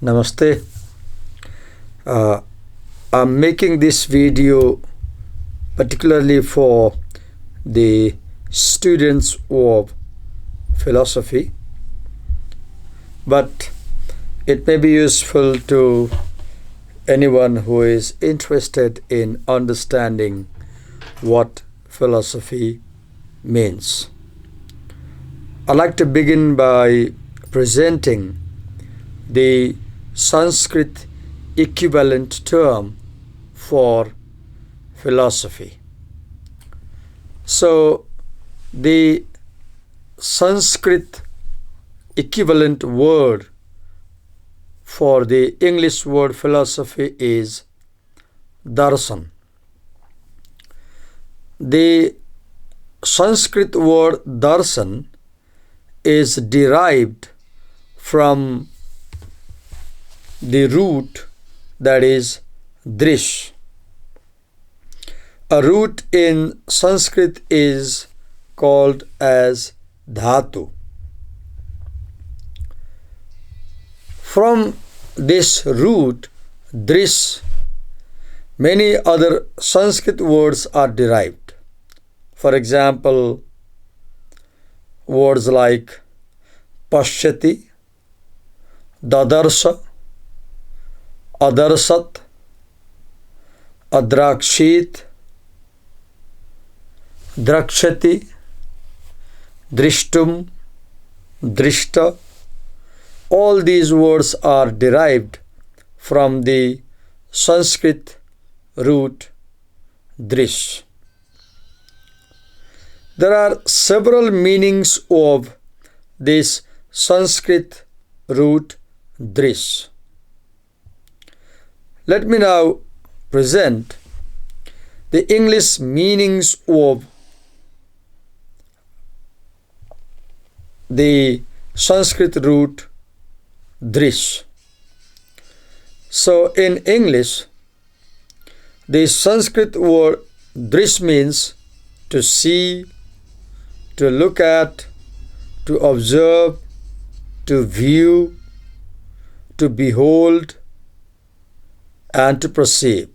Namaste. Uh, I'm making this video particularly for the students of philosophy, but it may be useful to anyone who is interested in understanding what philosophy means. I'd like to begin by presenting the Sanskrit equivalent term for philosophy. So, the Sanskrit equivalent word for the English word philosophy is darshan. The Sanskrit word darshan is derived from the root that is drish. A root in Sanskrit is called as dhatu. From this root drish, many other Sanskrit words are derived. For example, words like pashyati, dadarsha, adarsat, adrakshit, drakshati, drishtum, drishta. All these words are derived from the Sanskrit root drish. There are several meanings of this Sanskrit root drish. Let me now present the English meanings of the Sanskrit root drish. So in English, the Sanskrit word drish means to see, to look at, to observe, to view, to behold, and to perceive.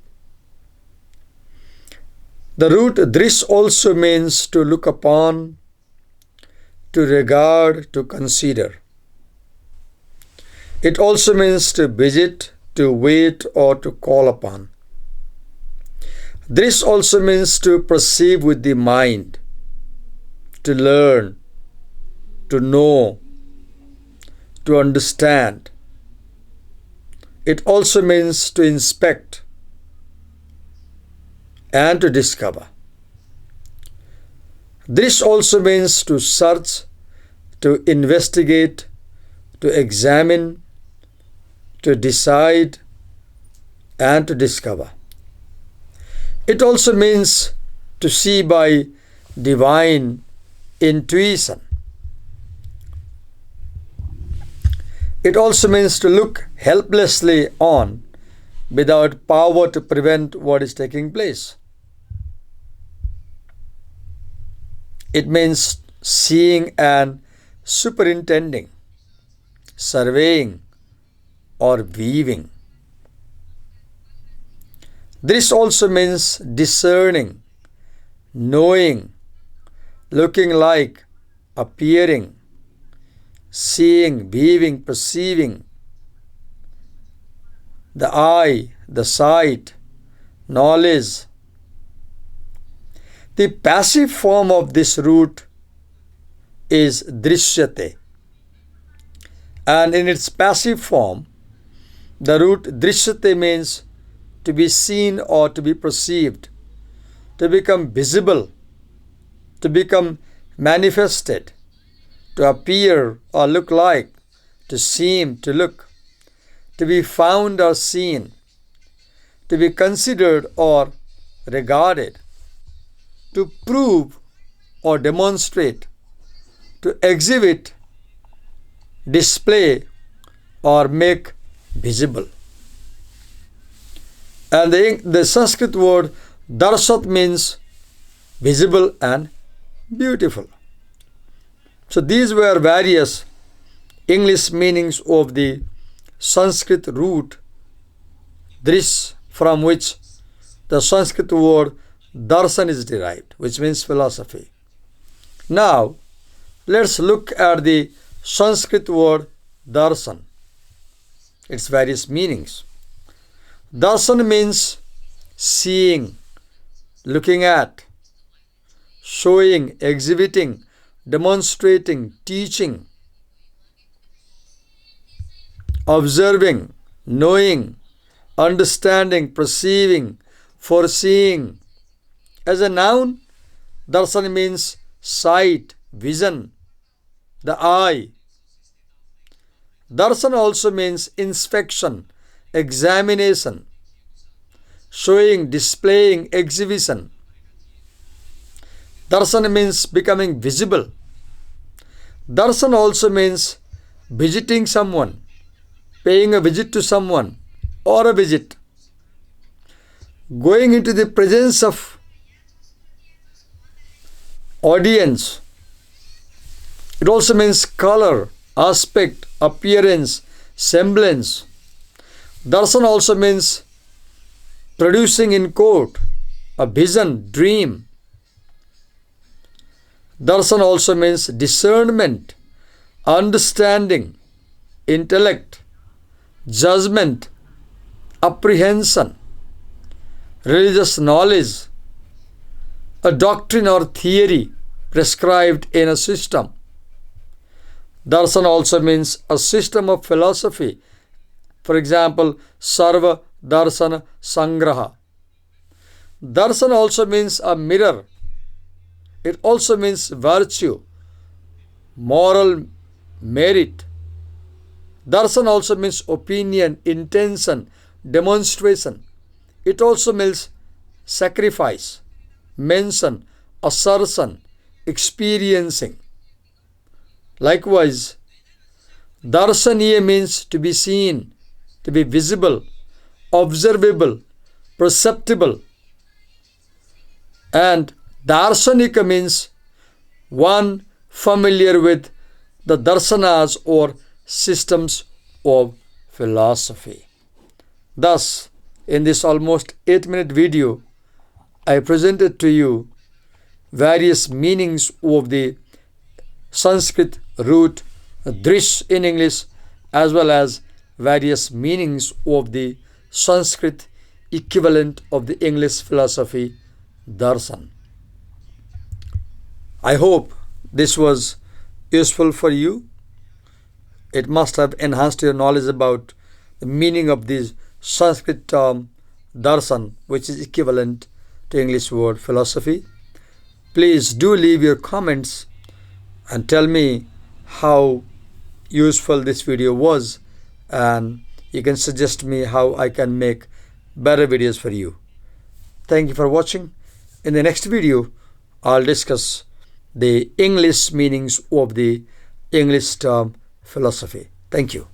The root drish also means to look upon, to regard, to consider. It also means to visit, to wait, or to call upon. Drish also means to perceive with the mind, to learn, to know, to understand. It also means to inspect and to discover. This also means to search, to investigate, to examine, to decide, and to discover. It also means to see by divine intuition. It also means to look helplessly on without power to prevent what is taking place. It means seeing and superintending, surveying, or viewing. This also means discerning, knowing, looking like, appearing, seeing, viewing, perceiving. The eye, the sight, knowledge. The passive form of this root is drishyate. And in its passive form, the root drishyate means to be seen or to be perceived, to become visible, to become manifested, to appear or look like, to seem, to look, to be found or seen, to be considered or regarded, to prove or demonstrate, to exhibit, display, or make visible. And the Sanskrit word darshat means visible and beautiful. So these were various English meanings of the Sanskrit root drish, from which the Sanskrit word darshan is derived, which means philosophy. Now, let's look at the Sanskrit word darshan, its various meanings. Darshan means seeing, looking at, showing, exhibiting, demonstrating, teaching, observing, knowing, understanding, perceiving, foreseeing. As a noun, darshan means sight, vision, the eye. Darshan also means inspection, examination, showing, displaying, exhibition. Darshan means becoming visible. Darshan also means visiting someone, paying a visit to someone, or a visit. Going into the presence of audience. It also means color, aspect, appearance, semblance. Darshan also means producing in court, a vision, dream. Darshan also means discernment, understanding, intellect, judgment, apprehension, religious knowledge, a doctrine or theory prescribed in a system. Darshan also means a system of philosophy. For example, Sarva Darshana Sangraha. Darshan also means a mirror. It also means virtue, moral merit. Darshan also means opinion, intention, demonstration. It also means sacrifice, mention, assertion, experiencing. Likewise, darshaniya means to be seen, to be visible, observable, perceptible. And darshanika means one familiar with the darshanas or systems of philosophy. Thus, in this almost 8-minute video, I presented to you various meanings of the Sanskrit root drish in English, as well as various meanings of the Sanskrit equivalent of the English philosophy darshan. I hope this was useful for you. It must have enhanced your knowledge about the meaning of this Sanskrit term darshan, which is equivalent to English word philosophy. Please do leave your comments and tell me how useful this video was, and you can suggest me how I can make better videos for you. Thank you for watching. In the next video, I'll discuss the English meanings of the English term philosophy. Thank you.